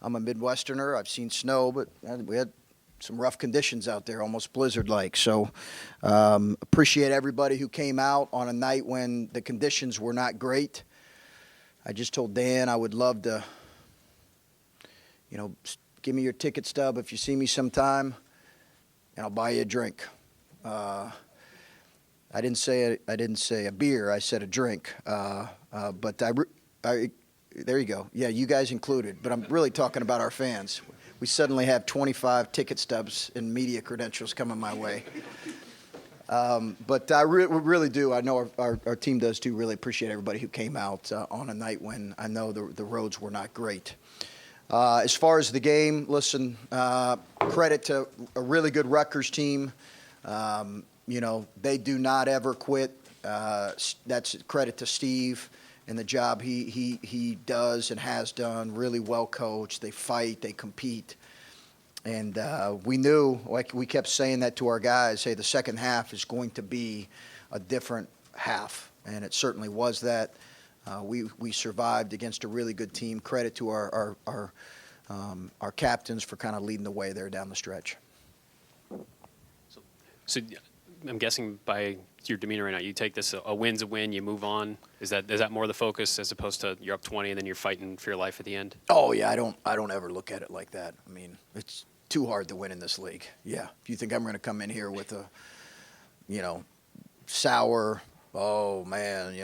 I'm a Midwesterner. I've seen snow, but we had some rough conditions out there, almost blizzard-like. So appreciate everybody who came out on a night when the conditions were not great. I just told Dan I would love to, give me your ticket stub if you see me sometime, and I'll buy you a drink. I didn't say a beer. I said a drink. But there you go. Yeah, you guys included. But I'm really talking about our fans. We suddenly have 25 ticket stubs and media credentials coming my way. But I really do. I know our team does too. Really appreciate everybody who came out on a night when I know the roads were not great. As far as the game, listen, credit to a really good Rutgers team. They do not ever quit. That's credit to Steve and the job he does and has done. Really well coached. They fight. They compete. And we knew, like we kept saying that to our guys, hey, the second half is going to be a different half. And it certainly was that. We survived against a really good team. Credit to our captains for kind of leading the way there down the stretch. So I'm guessing by your demeanor right now, you take this a win's a win, you move on. Is that more the focus as opposed to you're up 20 and then you're fighting for your life at the end? Oh yeah, I don't ever look at it like that. I mean, it's too hard to win in this league. Yeah, if you think I'm going to come in here with a, sour, oh man,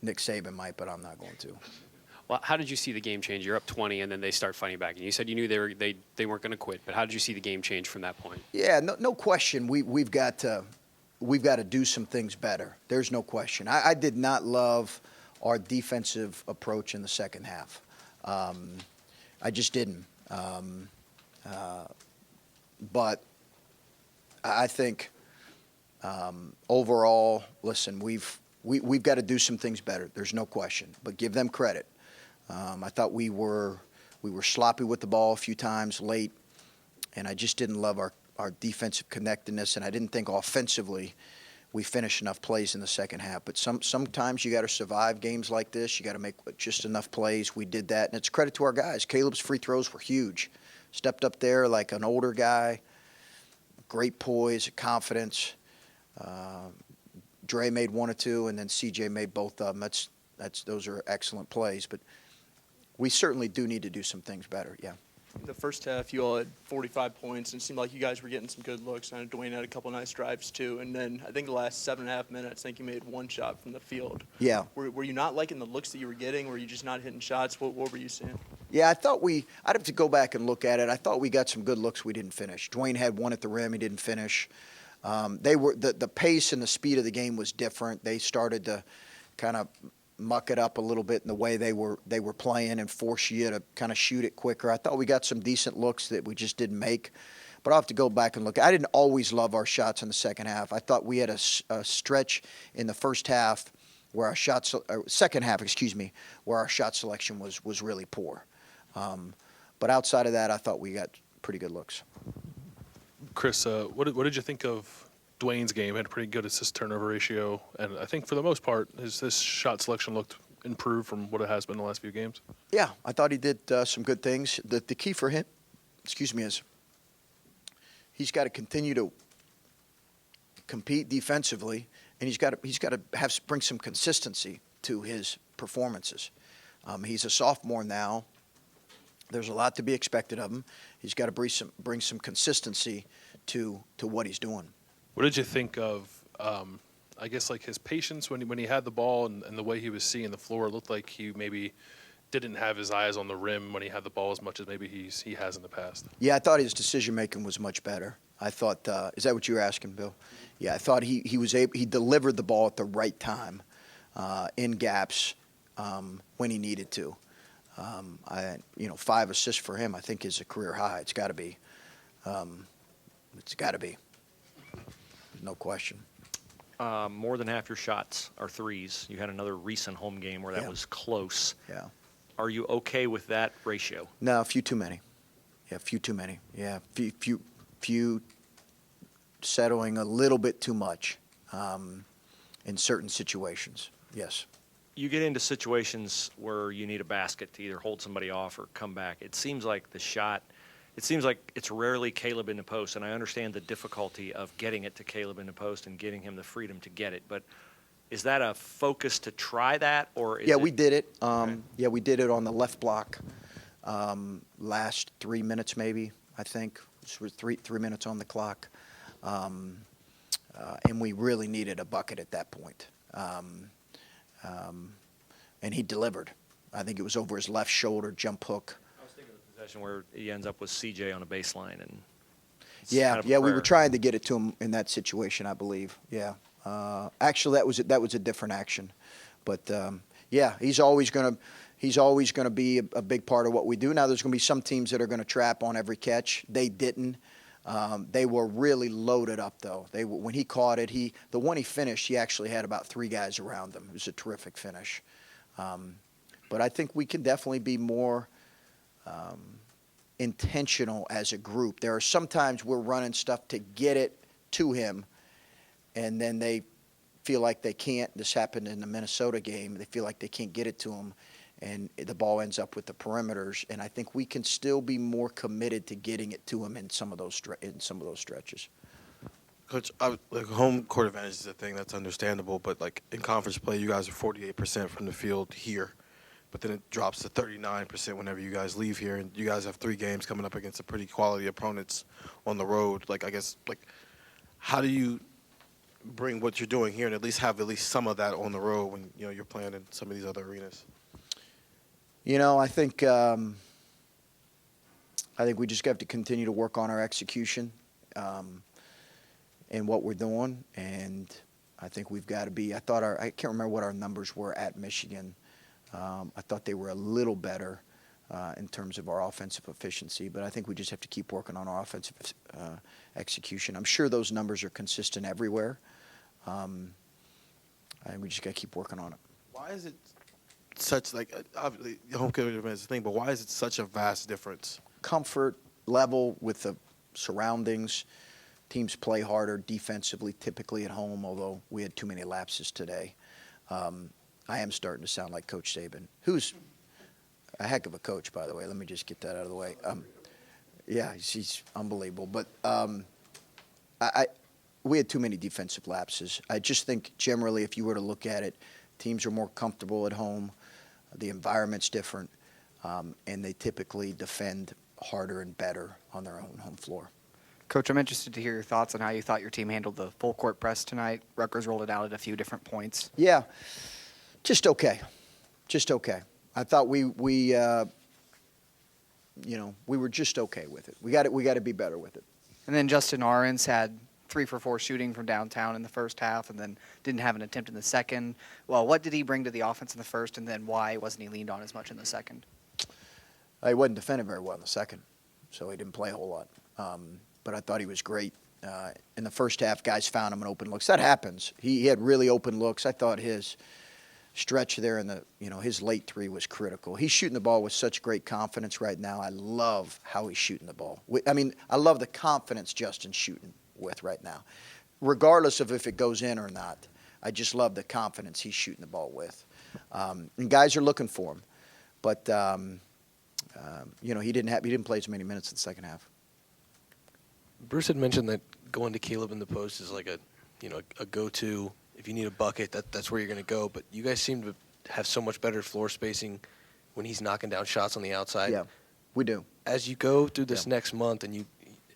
Nick Saban might, but I'm not going to. Well, how did you see the game change? You're up 20, and then they start fighting back. And you said you knew they weren't going to quit, but how did you see the game change from that point? Yeah, no question. We've got to do some things better. There's no question. I did not love our defensive approach in the second half. I just didn't. But I think overall, listen, we've got to do some things better. There's no question. But give them credit. I thought we were sloppy with the ball a few times late, and I just didn't love our defensive connectedness, and I didn't think offensively we finished enough plays in the second half. But sometimes you got to survive games like this. You got to make just enough plays. We did that, and it's credit to our guys. Caleb's free throws were huge. Stepped up there like an older guy. Great poise, confidence. Dre made one or two, and then CJ made both of them. Those are excellent plays, but we certainly do need to do some things better, yeah. In the first half, you all had 45 points, and it seemed like you guys were getting some good looks. And Dwayne had a couple nice drives, too. And then I think the last 7.5 minutes, I think you made one shot from the field. Yeah. Were you not liking the looks that you were getting? Were you just not hitting shots? What were you seeing? Yeah, I'd have to go back and look at it. I thought we got some good looks we didn't finish. Dwayne had one at the rim he didn't finish. The pace and the speed of the game was different. They started to kind of muck it up a little bit in the way they were playing and force you to kind of shoot it quicker. I thought we got some decent looks that we just didn't make. But I'll have to go back and look. I didn't always love our shots in the second half. I thought we had a stretch in the first half where second half, where our shot selection was really poor. But outside of that, I thought we got pretty good looks. Chris, what did you think of Dwayne's game? Had a pretty good assist-turnover ratio, and I think for the most part, his shot selection looked improved from what it has been the last few games. Yeah, I thought he did some good things. The key for him, is he's got to continue to compete defensively, and he's got to bring some consistency to his performances. He's a sophomore now. There's a lot to be expected of him. He's got to bring some consistency to what he's doing. What did you think of, I guess, like his patience when he had the ball and the way he was seeing the floor? It looked like he maybe didn't have his eyes on the rim when he had the ball as much as maybe he has in the past. Yeah, I thought his decision-making was much better. I thought, is that what you were asking, Bill? Yeah, I thought he delivered the ball at the right time in gaps when he needed to. 5 assists for him, I think, is a career high. It's got to be. No question. More than half your shots are threes. You had another recent home game where that was close. Yeah. Are you okay with that ratio? No, a few too many. Yeah, a few too many. Yeah, few settling a little bit too much in certain situations. Yes. you get into situations where you need a basket to either hold somebody off or come back. It seems like it's rarely Caleb in the post, and I understand the difficulty of getting it to Caleb in the post and getting him the freedom to get it. But is that a focus to try that, or is we did it. Okay. Yeah, we did it on the left block last 3 minutes maybe, I think. It was three minutes on the clock. And we really needed a bucket at that point. And he delivered. I think it was over his left shoulder, jump hook. I was thinking of the possession where he ends up with CJ on a baseline, and it's Yeah, kind of a we were prayer. trying to get it to him in that situation, I believe. Yeah. Actually, that was a different action. But yeah, he's always going to be a big part of what we do. Now, there's going to be some teams that are going to trap on every catch. They didn't. They were really loaded up, though. When he caught it, the one he finished, he actually had about 3 guys around him. It was a terrific finish. But I think we can definitely be more intentional as a group. There are sometimes we're running stuff to get it to him, and then they feel like they can't. This happened in the Minnesota game. They feel like they can't get it to him, and the ball ends up with the perimeters. And I think we can still be more committed to getting it to him in some of those stretches. Coach, like home court advantage is a thing that's understandable, but like in conference play, you guys are 48% from the field here, but then it drops to 39% whenever you guys leave here, and you guys have 3 games coming up against some pretty quality opponents on the road. Like, I guess, like, how do you bring what you're doing here and at least have some of that on the road when you're playing in some of these other arenas? I think we just have to continue to work on our execution. And what we're doing, and I think we've got to be. I can't remember what our numbers were at Michigan. I thought they were a little better in terms of our offensive efficiency, but I think we just have to keep working on our offensive execution. I'm sure those numbers are consistent everywhere. I think we just got to keep working on it. Why is it such, like, obviously home court advantage is a thing, but why is it such a vast difference? Comfort level with the surroundings. Teams play harder defensively, typically at home, although we had too many lapses today. I am starting to sound like Coach Saban, who's a heck of a coach, by the way. Let me just get that out of the way. Yeah, he's unbelievable. But we had too many defensive lapses. I just think generally, if you were to look at it, teams are more comfortable at home. The environment's different, and they typically defend harder and better on their own home floor. Coach, I'm interested to hear your thoughts on how you thought your team handled the full court press tonight. Rutgers rolled it out at a few different points. Yeah, just okay. I thought we were just okay with it. We got to be better with it. And then Justin Ahrens had 3 for 4 shooting from downtown in the first half, and then didn't have an attempt in the second. Well, what did he bring to the offense in the first, and then why wasn't he leaned on as much in the second? He wasn't defending very well in the second, so he didn't play a whole lot. But I thought he was great. In the first half, guys found him in open looks. That happens. He had really open looks. I thought his stretch there in his late 3 was critical. He's shooting the ball with such great confidence right now. I love how he's shooting the ball. I love the confidence Justin's shooting with right now. Regardless of if it goes in or not, I just love the confidence he's shooting the ball with. And guys are looking for him. But, he didn't play as many minutes in the second half. Bruce had mentioned that going to Caleb in the post is like a go-to. If you need a bucket, that's where you're going to go. But you guys seem to have so much better floor spacing when he's knocking down shots on the outside. Yeah, we do. As you go through this next month, and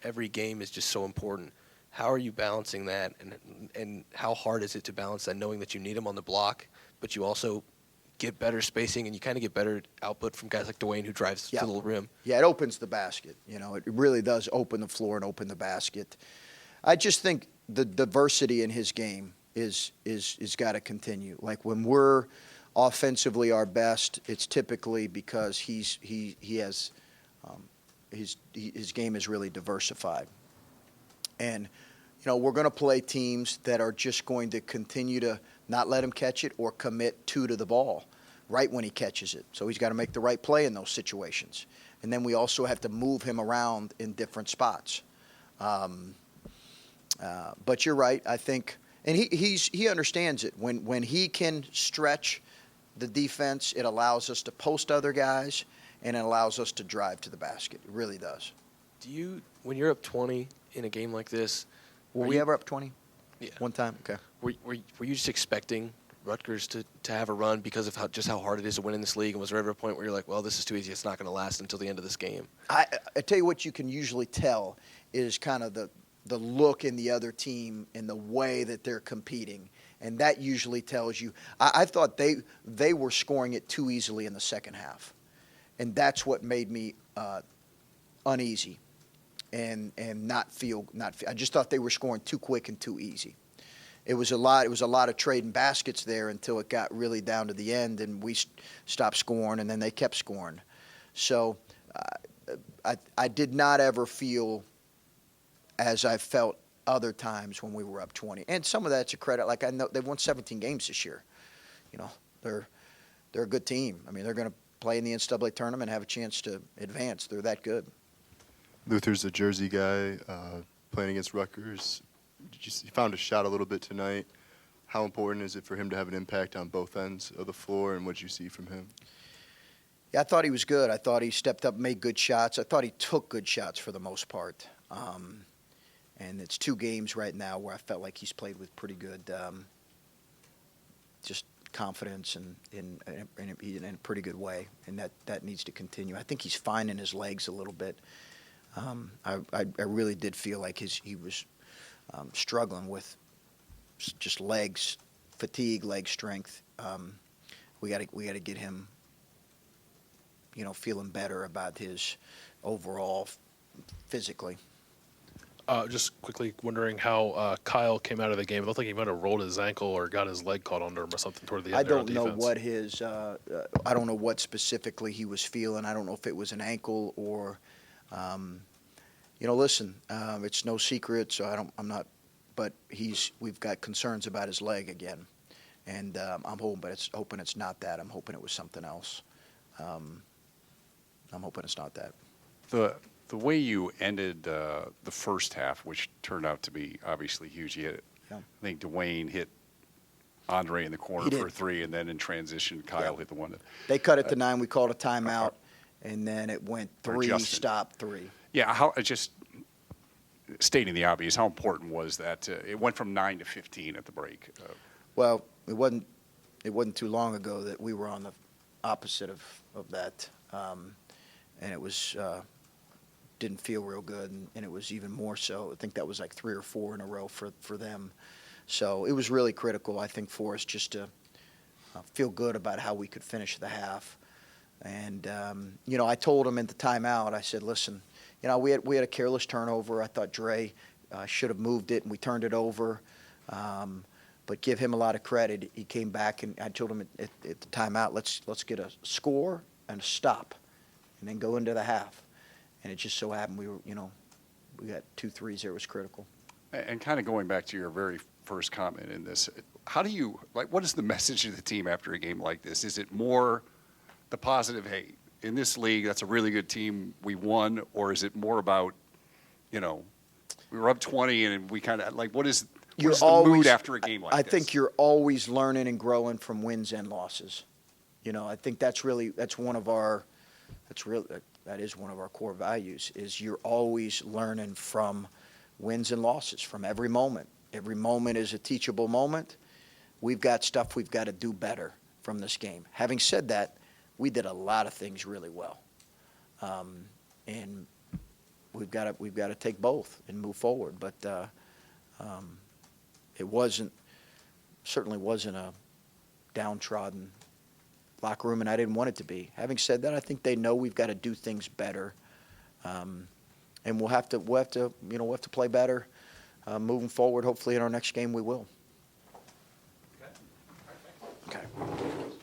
every game is just so important. How are you balancing that, and how hard is it to balance that, knowing that you need him on the block, but you also get better spacing and you kind of get better output from guys like Dwayne who drives to the rim? Yeah, it opens the basket. It really does open the floor and open the basket. I just think the diversity in his game is got to continue. Like when we're offensively our best, it's typically because he has his game is really diversified. And we're going to play teams that are just going to continue to not let him catch it or commit to the ball right when he catches it. So he's got to make the right play in those situations. And then we also have to move him around in different spots. But you're right, I think. And he understands it. When he can stretch the defense. It allows us to post other guys, and it allows us to drive to the basket. It really does. Do you, when you're up 20 in a game like this, Were we ever up 20? Yeah. One time? Okay. Were you just expecting Rutgers to have a run because of how hard it is to win in this league? And was there ever a point where you're like, well, this is too easy, it's not going to last until the end of this game? I tell you what you can usually tell is kind of the look in the other team and the way that they're competing. And that usually tells you. I thought they were scoring it too easily in the second half. And that's what made me uneasy and not feel. I just thought they were scoring too quick and too easy. It was a lot of trading baskets there until it got really down to the end, and we stopped scoring, and then they kept scoring. So I did not ever feel as I felt other times when we were up 20. And some of that's a credit. Like, I know they've won 17 games this year. You know, they're a good team. I mean, they're going to play in the NCAA tournament and have a chance to advance. They're that good. Luther's a Jersey guy playing against Rutgers. You found a shot a little bit tonight. How important is it for him to have an impact on both ends of the floor, and what did you see from him? Yeah, I thought he was good. I thought he stepped up, made good shots. I thought he took good shots for the most part. And it's 2 games right now where I felt like he's played with pretty good just confidence and in a pretty good way, and that needs to continue. I think he's finding his legs a little bit. I really did feel like he was struggling with just legs, fatigue, leg strength. We got to get him, feeling better about his overall physically. Just quickly wondering how Kyle came out of the game. It looked like he might have rolled his ankle or got his leg caught under him or something toward the end. I there on don't know defense. what his. I don't know what specifically he was feeling. I don't know if it was an ankle or. Listen, it's no secret, so I'm not. But we've got concerns about his leg again, and I'm hoping it's not that. I'm hoping it was something else. I'm hoping it's not that. The way you ended the first half, which turned out to be obviously huge, you hit, Yeah. I think Dwayne hit Andre in the corner He did. for a 3, and then in transition, Kyle hit the one. They cut it to 9. We called a timeout, and then it went Or 3, Justin. stop 3. Yeah, how just stating the obvious, how important was that? It went from 9 to 15 at the break. Well, it wasn't too long ago that we were on the opposite of that, and it was didn't feel real good, and it was even more so. I think that was like 3 or 4 in a row for them. So it was really critical, I think, for us just to feel good about how we could finish the half. And I told him in the timeout, I said, listen, we had a careless turnover. I thought Dre should have moved it, and we turned it over. But give him a lot of credit. He came back, and I told him at the timeout, let's get a score and a stop, and then go into the half. And it just so happened we got 2 threes there. It was critical. And kind of going back to your very first comment in this, how do you, what is the message to the team after a game like this? Is it more the positive, hey, in this league, that's a really good team, we won, or is it more about, we were up 20 and we kind of, what is the mood after a game like this? I think you're always learning and growing from wins and losses. I think that is one of our core values, is you're always learning from wins and losses, from every moment. Every moment is a teachable moment. We've got stuff we've got to do better from this game. Having said that, we did a lot of things really well, and we've got to take both and move forward. But it certainly wasn't a downtrodden locker room, and I didn't want it to be. Having said that, I think they know we've got to do things better, and we'll have to play better moving forward. Hopefully, in our next game, we will.